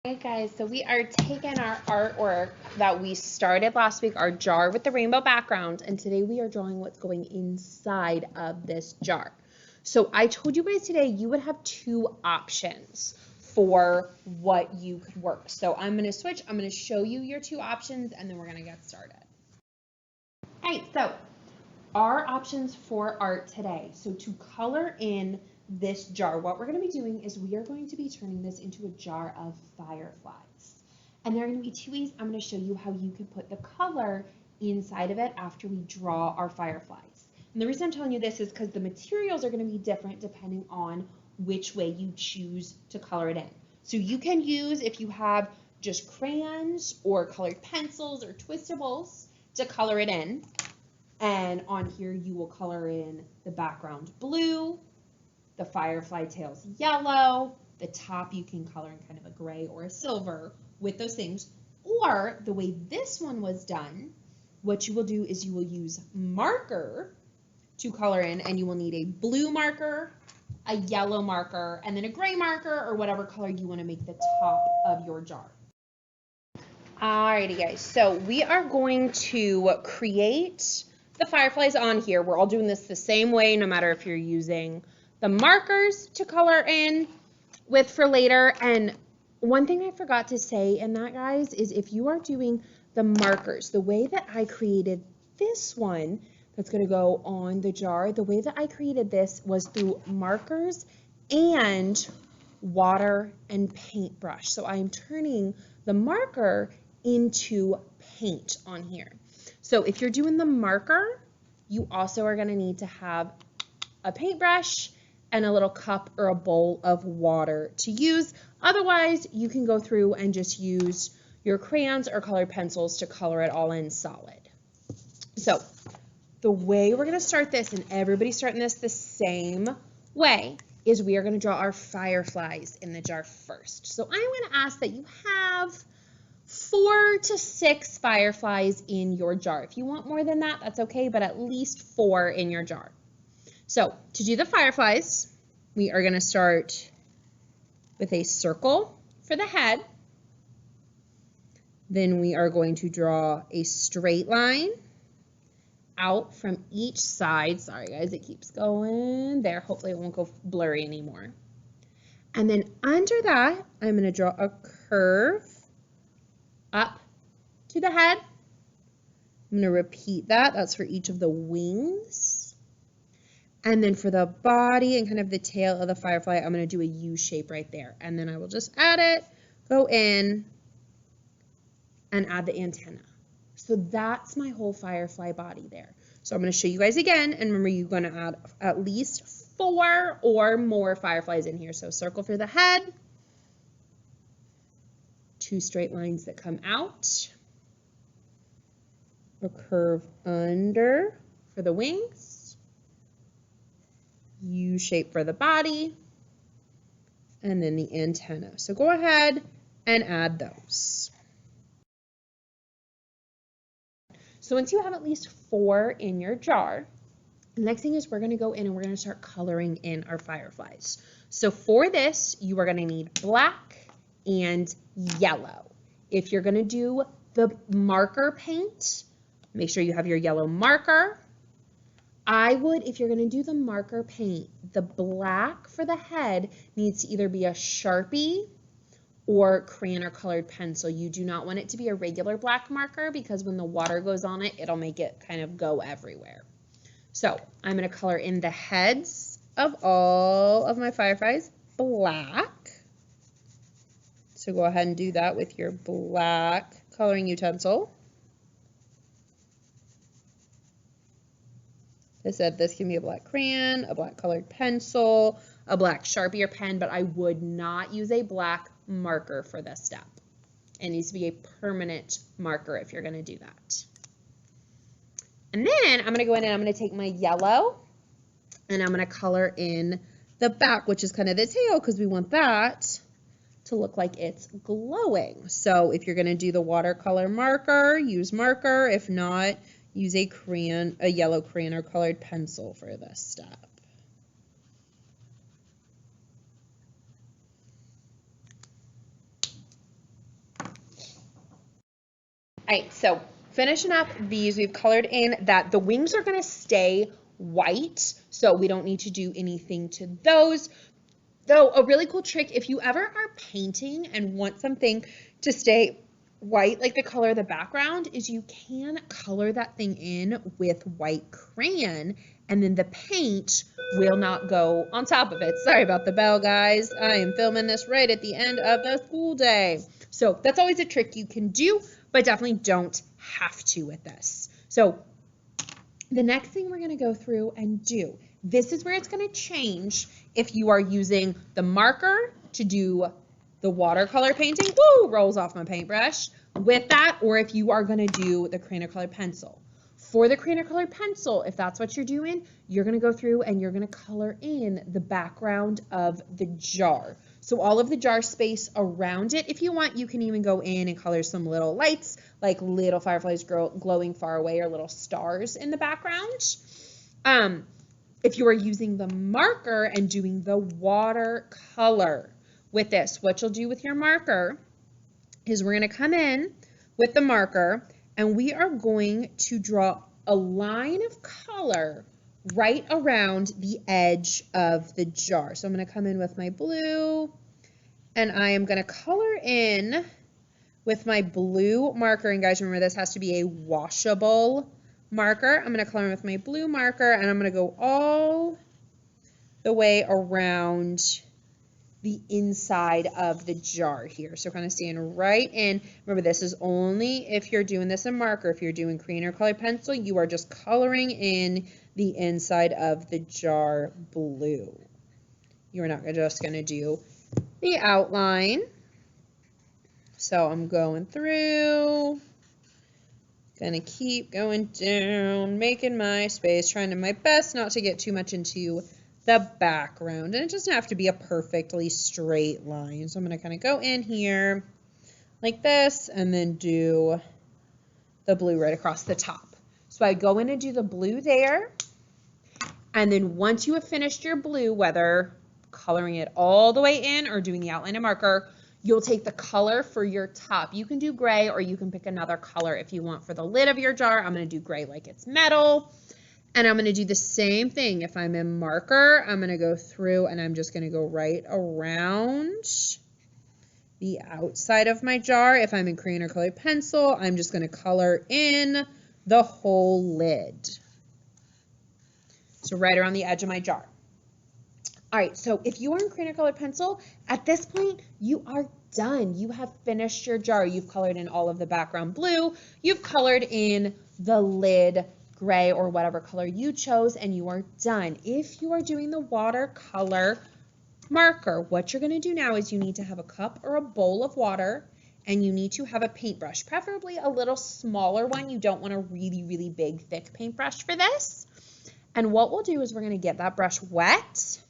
Hey guys, so we are taking our artwork that we started last week, our jar with the rainbow background, and today we are drawing what's going inside of this jar. So I told you guys today you would have two options for what you could work. So I'm going to switch, I'm going to show you your two options, and then we're going to get started. All right, so our options for art today. So to color in this jar, what we're going to be doing is we are going to be turning this into a jar of fireflies. And there are going to be two ways I'm going to show you how you can put the color inside of it after we draw our fireflies. And the reason I'm telling you this is because the materials are going to be different depending on which way you choose to color it in. So you can use, if you have just crayons or colored pencils or twistables, to color it in. And on here you will color in the background blue, the firefly tails yellow, the top you can color in kind of a gray or a silver with those things. Or the way this one was done, what you will do is you will use marker to color in, and you will need a blue marker, a yellow marker, and then a gray marker or whatever color you want to make the top of your jar. Alrighty guys, so we are going to create the fireflies on here. We're all doing this the same way, no matter if you're using the markers to color in with for later. And one thing I forgot to say in that, guys, is if you are doing the markers, the way that I created this one that's going to go on the jar, the way that I created this was through markers and water and paintbrush. So I'm turning the marker into paint on here. So if you're doing the marker, you also are going to need to have a paintbrush and a little cup or a bowl of water to use. Otherwise, you can go through and just use your crayons or colored pencils to color it all in solid. So the way we're going to start this, and everybody's starting this the same way, is we are going to draw our fireflies in the jar first. So I'm going to ask that you have 4 to 6 fireflies in your jar. If you want more than that, that's okay, but at least 4 in your jar. So to do the fireflies, we are going to start with a circle for the head. Then we are going to draw a straight line out from each side. Sorry guys, it keeps going there. Hopefully it won't go blurry anymore. And then under that, I'm going to draw a curve up to the head. I'm going to repeat that. That's for each of the wings. And then for the body and kind of the tail of the firefly, I'm going to do a U shape right there. And then I will just add it, go in, and add the antenna. So that's my whole firefly body there. So I'm going to show you guys again. And remember, you're going to add at least 4 or more fireflies in here. So circle for the head. 2 straight lines that come out, a curve under for the wings, U shape for the body, and then the antenna. So go ahead and add those. So once you have at least 4 in your jar, the next thing is we're going to go in and we're going to start coloring in our fireflies. So for this, you are going to need black and yellow. If you're going to do the marker paint, make sure you have your yellow marker. I would, if you're going to do the marker paint, the black for the head needs to either be a Sharpie or crayon or colored pencil. You do not want it to be a regular black marker because when the water goes on it, it'll make it kind of go everywhere. So I'm going to color in the heads of all of my fireflies black. So go ahead and do that with your black coloring utensil. I said this can be a black crayon, a black colored pencil, a black Sharpie or pen, but I would not use a black marker for this step. It needs to be a permanent marker if you're going to do that. And then I'm going to go in and I'm going to take my yellow and I'm going to color in the back, which is kind of the tail, because we want that to look like it's glowing. So if you're going to do the watercolor marker, use marker. If not, use a crayon, a yellow crayon or colored pencil for this step. right, so finishing up these, we've colored in that the wings are going to stay white, so we don't need to do anything to those. Though a really cool trick, if you ever are painting and want something to stay white, like the color of the background, is you can color that thing in with white crayon, and then the paint will not go on top of it. Sorry about the bell, guys. I am filming this right at the end of the school day. So that's always a trick you can do, but definitely don't have to with this. So the next thing we're going to go through and do, this is where it's going to change if you are using the marker to do the watercolor painting, woo, rolls off my paintbrush, with that, or if you are going to do the crayon or colored pencil. For the crayon or colored pencil, if that's what you're doing, you're going to go through and you're going to color in the background of the jar. So all of the jar space around it, if you want, you can even go in and color some little lights, like little fireflies glowing far away or little stars in the background. If you are using the marker and doing the watercolor with this, what you'll do with your marker is we're going to come in with the marker and we are going to draw a line of color right around the edge of the jar. So I'm going to come in with my blue and I am going to color in with my blue marker. And guys, remember this has to be a washable marker. I'm going to color in with my blue marker and I'm going to go all the way around the inside of the jar here. So kind of staying right in. Remember, this is only if you're doing this in marker. If you're doing crayon or colored pencil, you are just coloring in the inside of the jar blue. You're not just going to do the outline. So I'm going through, gonna keep going down, making my space, trying to my best not to get too much into the background, and it doesn't have to be a perfectly straight line. So I'm going to kind of go in here like this and then do the blue right across the top. So I go in and do the blue there, and then once you have finished your blue, whether coloring it all the way in or doing the outline and marker, you'll take the color for your top. You can do gray or you can pick another color if you want for the lid of your jar. I'm going to do gray like it's metal. And I'm going to do the same thing. If I'm in marker, I'm going to go through and I'm just going to go right around the outside of my jar. If I'm in crayon or colored pencil, I'm just going to color in the whole lid. So right around the edge of my jar. All right, so if you are in crayon or colored pencil, at this point, you are done. You have finished your jar. You've colored in all of the background blue. You've colored in the lid gray or whatever color you chose, and you are done. If you are doing the watercolor marker, what you're going to do now is you need to have a cup or a bowl of water, and you need to have a paintbrush, preferably a little smaller one. You don't want a really, really big, thick paintbrush for this. And what we'll do is we're going to get that brush wet.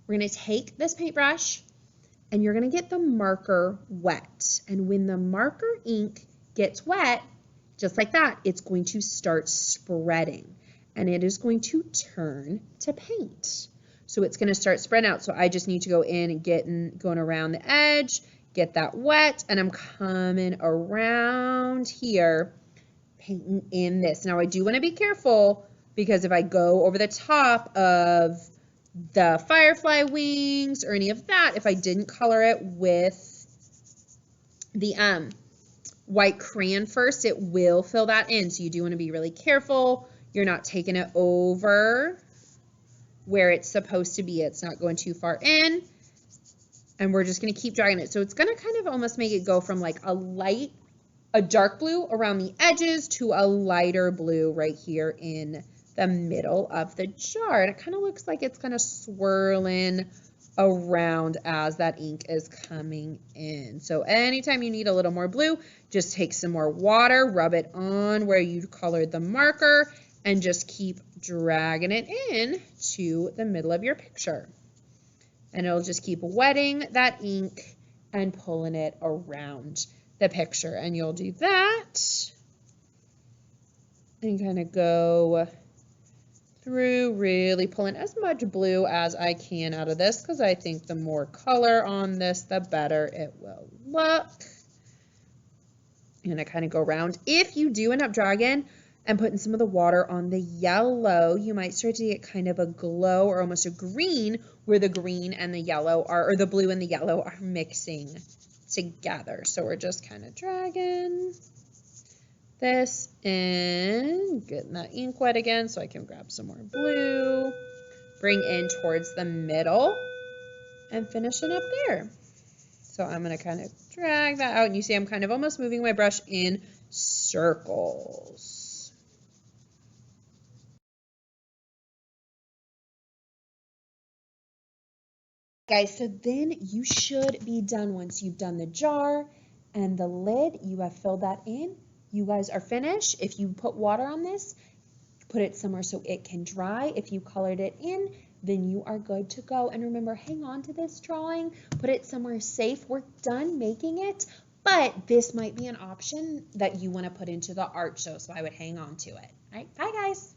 We're going to take this paintbrush, and you're going to get the marker wet. And when the marker ink gets wet, just like that, it's going to start spreading and it is going to turn to paint. So it's going to start spreading out. So I just need to go in and going around the edge, get that wet, and I'm coming around here, painting in this. Now I do want to be careful because if I go over the top of the firefly wings or any of that, if I didn't color it with the white crayon first, it will fill that in. So you do want to be really careful. You're not taking it over where it's supposed to be. It's not going too far in. And we're just going to keep dragging it. So it's going to kind of almost make it go from like a dark blue around the edges to a lighter blue right here in the middle of the jar. And it kind of looks like it's kind of swirling around as that ink is coming in. So anytime you need a little more blue, just take some more water, rub it on where you colored the marker, and just keep dragging it in to the middle of your picture. And it'll just keep wetting that ink and pulling it around the picture. And you'll do that and kind of go through, really pulling as much blue as I can out of this, because I think the more color on this, the better it will look. I'm gonna kind of go around. If you do end up dragging and putting some of the water on the yellow, you might start to get kind of a glow or almost a green where the green and the yellow are, or the blue and the yellow are mixing together. So we're just kind of dragging this in, getting that ink wet again so I can grab some more blue, bring in towards the middle, and finishing up there. So I'm going to kind of drag that out, and you see I'm kind of almost moving my brush in circles. Guys, so then you should be done once you've done the jar and the lid. You have filled that in. You guys are finished. If you put water on this, put it somewhere so it can dry. If you colored it in, then you are good to go. And remember, hang on to this drawing, put it somewhere safe. We're done making it, but this might be an option that you want to put into the art show, so I would hang on to it. All right, bye guys.